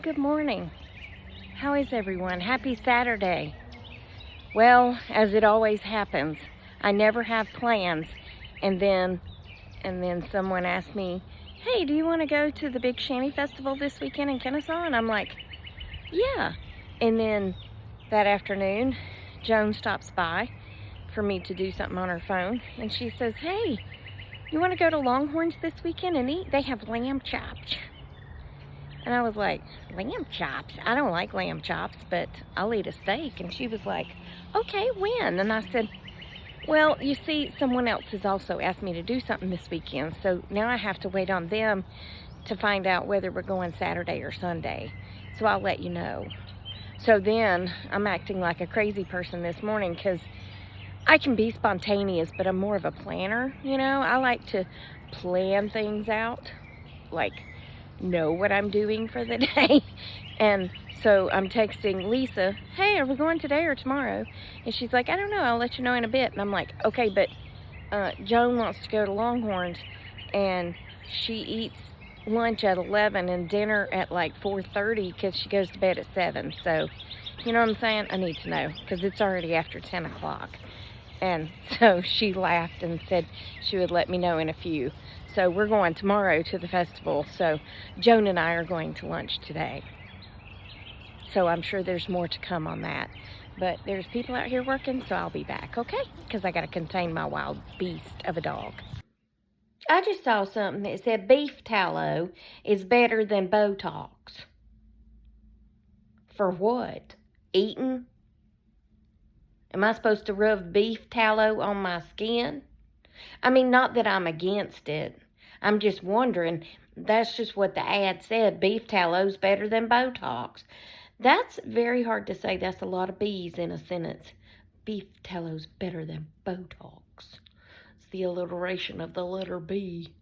Good morning. How is everyone? Happy Saturday. Well, as it always happens, I never have plans, and then someone asked me, "Hey, do you want to go to the Big Shanty Festival this weekend in Kennesaw?" And I'm like, "Yeah." And then that afternoon, Joan stops by for me to do something on her phone, and she says, "Hey, you want to go to Longhorns this weekend and eat? They have lamb chops." And I was like, lamb chops? I don't like lamb chops, but I'll eat a steak. And she was like, okay, when? And I said, well, you see, someone else has also asked me to do something this weekend. So now I have to wait on them to find out whether we're going Saturday or Sunday. So I'll let you know. So then I'm acting like a crazy person this morning because I can be spontaneous, but I'm more of a planner, you know? I like to plan things out, like know what I'm doing for the day. And so I'm texting Lisa, hey, are we going today or tomorrow? And she's like, I don't know, I'll let you know in a bit. And I'm like, okay, but Joan wants to go to Longhorns, and she eats lunch at 11 and dinner at like 4:30 because she goes to bed at 7. So, you know what I'm saying? I need to know because it's already after 10 o'clock. And so she laughed and said she would let me know in a few. So we're going tomorrow to the festival. So Joan and I are going to lunch today. So I'm sure there's more to come on that. But there's people out here working, so I'll be back, okay? Because I got to contain my wild beast of a dog. I just saw something that said beef tallow is better than Botox. For what? Eating? Am I supposed to rub beef tallow on my skin? I mean, not that I'm against it. I'm just wondering, that's just what the ad said, beef tallow's better than Botox. That's very hard to say. That's a lot of B's in a sentence. Beef tallow's better than Botox. It's the alliteration of the letter B.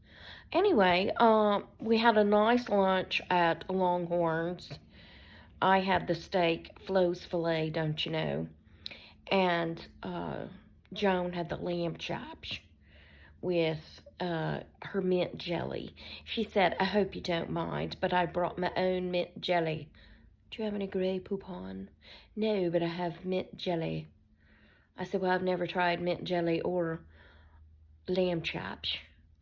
Anyway, we had a nice lunch at Longhorns. I had the steak, Flo's filet, don't you know? And Joan had the lamb chops with her mint jelly. She said, I hope you don't mind, but I brought my own mint jelly. Do you have any Grey Poupon? No, but I have mint jelly. I said, well, I've never tried mint jelly or lamb chops.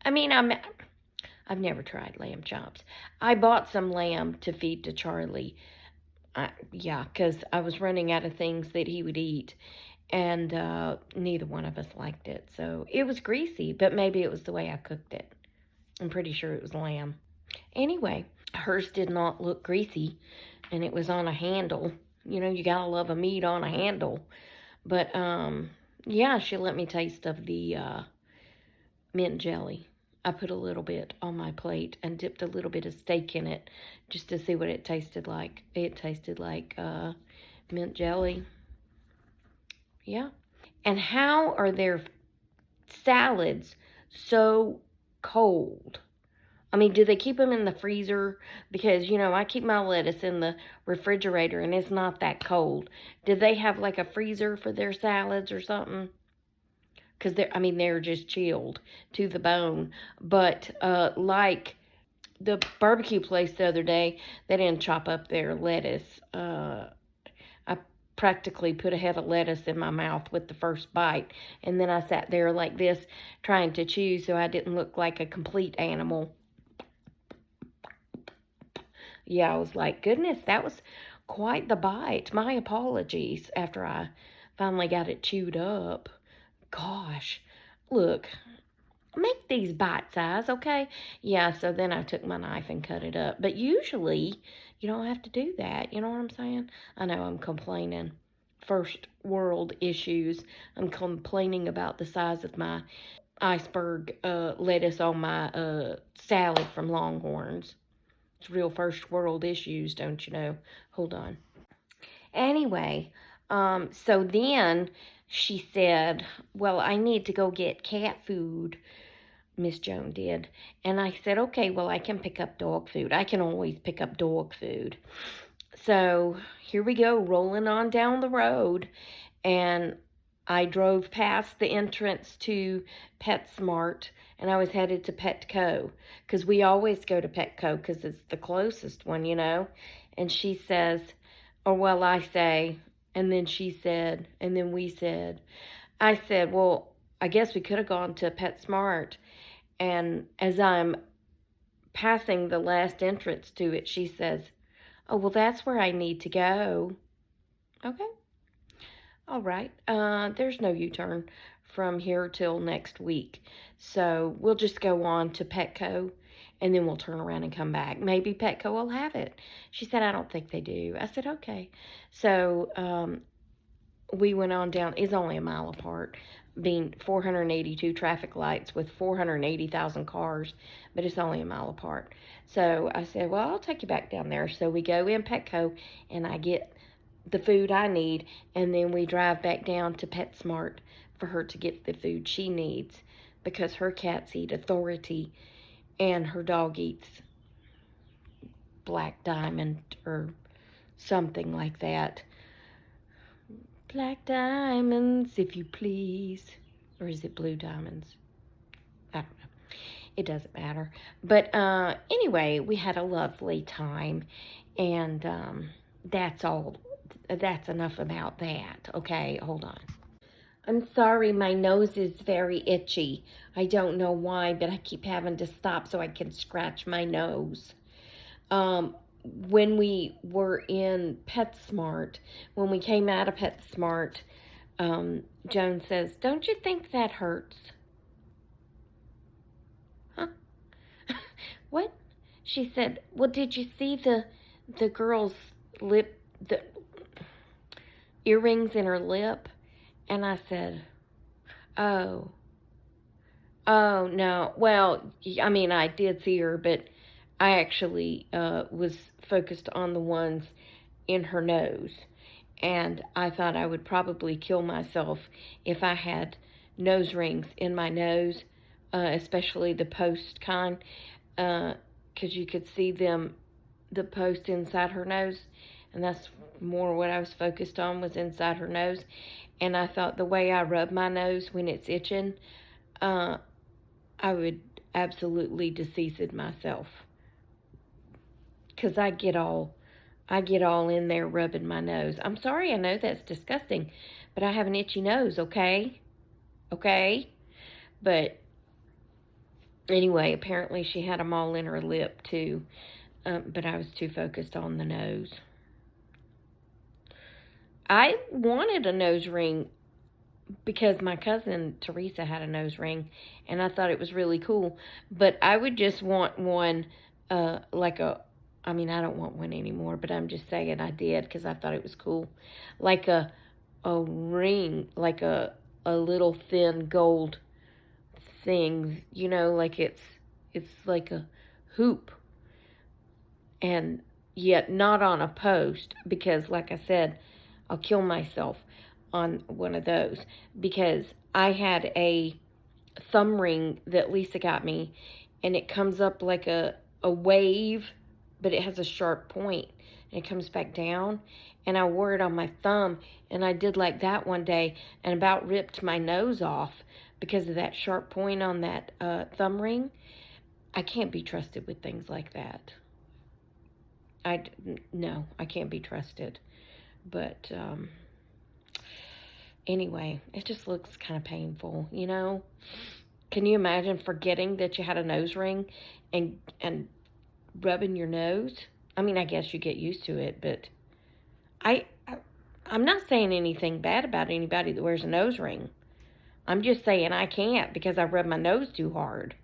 I mean, I've never tried lamb chops. I bought some lamb to feed to Charlie. Yeah, because I was running out of things that he would eat. And neither one of us liked it. So it was greasy, but maybe it was the way I cooked it. I'm pretty sure it was lamb. Anyway, hers did not look greasy, and it was on a handle. You know, you gotta love a meat on a handle. But, yeah, she let me taste of the mint jelly. I put a little bit on my plate and dipped a little bit of steak in it just to see what it tasted like. It tasted like mint jelly. Yeah. And how are their salads so cold? I mean, do they keep them in the freezer? Because, you know, I keep my lettuce in the refrigerator and it's not that cold. Do they have like a freezer for their salads or something? Because they're just chilled to the bone. But like the barbecue place the other day, they didn't chop up their lettuce. I practically put a head of lettuce in my mouth with the first bite. And then I sat there like this trying to chew so I didn't look like a complete animal. Yeah, I was like, goodness, that was quite the bite. My apologies after I finally got it chewed up. Gosh, look, make these bite size, okay? Yeah, so then I took my knife and cut it up. But usually, you don't have to do that. You know what I'm saying? I know I'm complaining. First world issues. I'm complaining about the size of my iceberg lettuce on my salad from Longhorns. It's real first world issues, don't you know? Hold on. Anyway, so then she said, well, I need to go get cat food, Miss Joan did. And I said, okay, well, I can pick up dog food. I can always pick up dog food. So here we go, rolling on down the road. And I drove past the entrance to PetSmart, and I was headed to Petco, because we always go to Petco because it's the closest one, you know. And she says, or well, I say, and then she said, and then we said, I said, well, I guess we could have gone to PetSmart. And as I'm passing the last entrance to it, she says, oh, well, that's where I need to go. Okay. All right. There's no U-turn from here till next week. So we'll just go on to Petco, and then we'll turn around and come back. Maybe Petco will have it. She said, I don't think they do. I said, okay. So we went on down. It's only a mile apart, being 482 traffic lights with 480,000 cars, but it's only a mile apart. So I said, well, I'll take you back down there. So we go in Petco, and I get the food I need, and then we drive back down to PetSmart for her to get the food she needs, because her cats eat Authority and her dog eats Black Diamond or something like that. Black diamonds, if you please. Or is it blue diamonds? I don't know. It doesn't matter. But anyway, we had a lovely time, and that's all. That's enough about that. Okay, hold on. I'm sorry, my nose is very itchy. I don't know why, but I keep having to stop so I can scratch my nose. When we were in PetSmart, when we came out of PetSmart, Joan says, don't you think that hurts? Huh? What? She said, well, did you see the girl's lip, the earrings in her lip? And I said, oh, no. Well, I mean, I did see her, but I actually was focused on the ones in her nose. And I thought I would probably kill myself if I had nose rings in my nose, especially the post kind, because you could see them, the post inside her nose, and that's more what I was focused on, was inside her nose. And I thought the way I rub my nose when it's itching, I would absolutely decease myself, because I get all in there rubbing my nose. I'm sorry, I know that's disgusting, but I have an itchy nose, okay? Okay? But anyway, apparently she had them all in her lip too, but I was too focused on the nose. I wanted a nose ring because my cousin Teresa had a nose ring, and I thought it was really cool, but I would just want one like a, I mean, I don't want one anymore, but I'm just saying I did because I thought it was cool. Like a ring, like a little thin gold thing, you know, like it's like a hoop, and yet not on a post, because like I said, I'll kill myself on one of those, because I had a thumb ring that Lisa got me, and it comes up like a wave, but it has a sharp point, and it comes back down, and I wore it on my thumb, and I did like that one day, and about ripped my nose off because of that sharp point on that thumb ring. I can't be trusted with things like that. No, I can't be trusted. But anyway, it just looks kind of painful, you know? Can you imagine forgetting that you had a nose ring and rubbing your nose? I mean, I guess you get used to it, but I'm not saying anything bad about anybody that wears a nose ring. I'm just saying I can't, because I rub my nose too hard.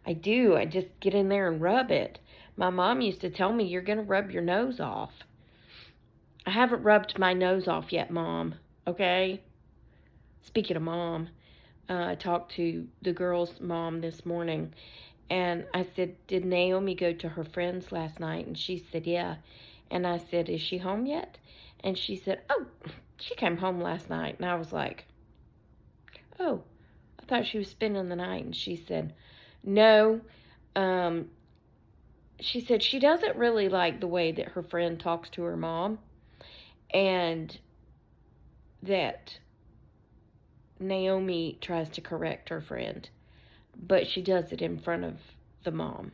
I do. I just get in there and rub it. My mom used to tell me, you're going to rub your nose off. I haven't rubbed my nose off yet, Mom. Okay? Speaking of Mom, I talked to the girl's mom this morning, and I said, did Naomi go to her friends last night? And she said, yeah. And I said, is she home yet? And she said, oh, she came home last night. And I was like, oh, I thought she was spending the night. And she said, no. She said she doesn't really like the way that her friend talks to her mom, and that Naomi tries to correct her friend, but she does it in front of the mom.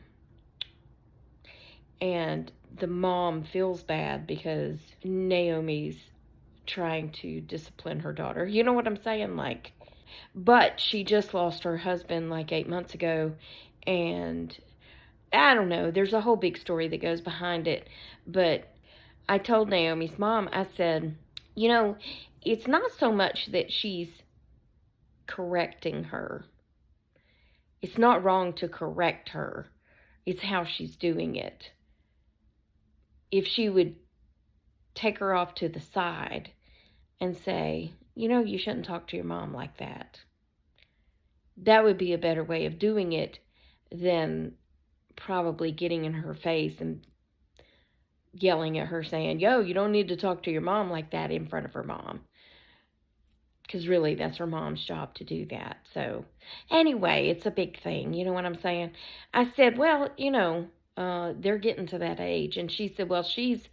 And the mom feels bad because Naomi's trying to discipline her daughter. You know what I'm saying? Like, but she just lost her husband like 8 months ago, and I don't know. There's a whole big story that goes behind it. But I told Naomi's mom, I said, you know, it's not so much that she's correcting her. It's not wrong to correct her. It's how she's doing it. If she would take her off to the side and say, you know, you shouldn't talk to your mom like that, that would be a better way of doing it than probably getting in her face and yelling at her saying, yo, you don't need to talk to your mom like that in front of her mom. Because really, that's her mom's job to do that. So, anyway, it's a big thing. You know what I'm saying? I said, well, you know, they're getting to that age. And she said, well, she's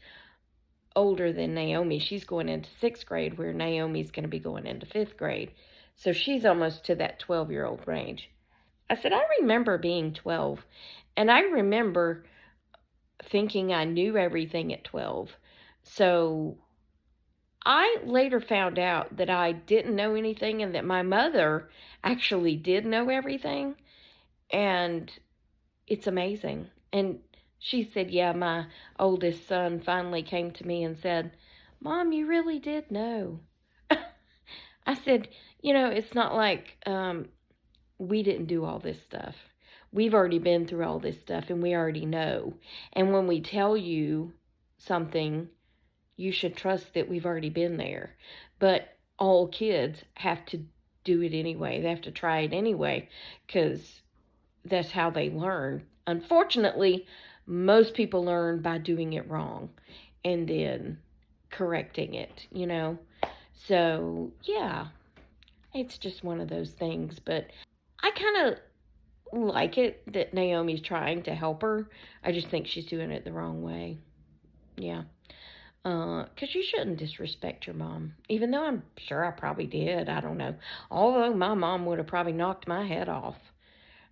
older than Naomi. She's going into 6th grade, where Naomi's going to be going into 5th grade. So she's almost to that 12-year-old range. I said, I remember being 12. And I remember thinking I knew everything at 12. So I later found out that I didn't know anything and that my mother actually did know everything. And it's amazing. And she said, yeah, my oldest son finally came to me and said, Mom, you really did know. I said, you know, it's not like we didn't do all this stuff. We've already been through all this stuff and we already know. And when we tell you something, you should trust that we've already been there. But all kids have to do it anyway. They have to try it anyway because that's how they learn. Unfortunately, most people learn by doing it wrong and then correcting it, you know. So, yeah, it's just one of those things. But I kind of like it that Naomi's trying to help her. I just think she's doing it the wrong way. Yeah. Because you shouldn't disrespect your mom. Even though I'm sure I probably did. I don't know. Although my mom would have probably knocked my head off.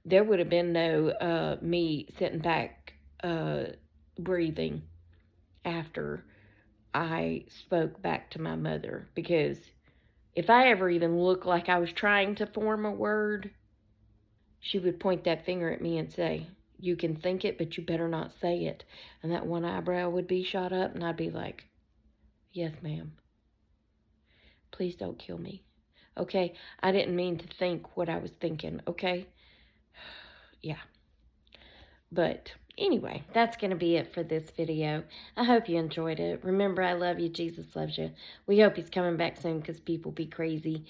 There would have been no me sitting back breathing after I spoke back to my mother. Because if I ever even looked like I was trying to form a word, she would point that finger at me and say, you can think it, but you better not say it. And that one eyebrow would be shot up, and I'd be like, yes, ma'am. Please don't kill me. Okay? I didn't mean to think what I was thinking, okay? Yeah. But anyway, that's going to be it for this video. I hope you enjoyed it. Remember, I love you. Jesus loves you. We hope he's coming back soon because people be crazy.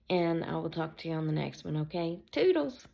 And I will talk to you on the next one, okay? Toodles.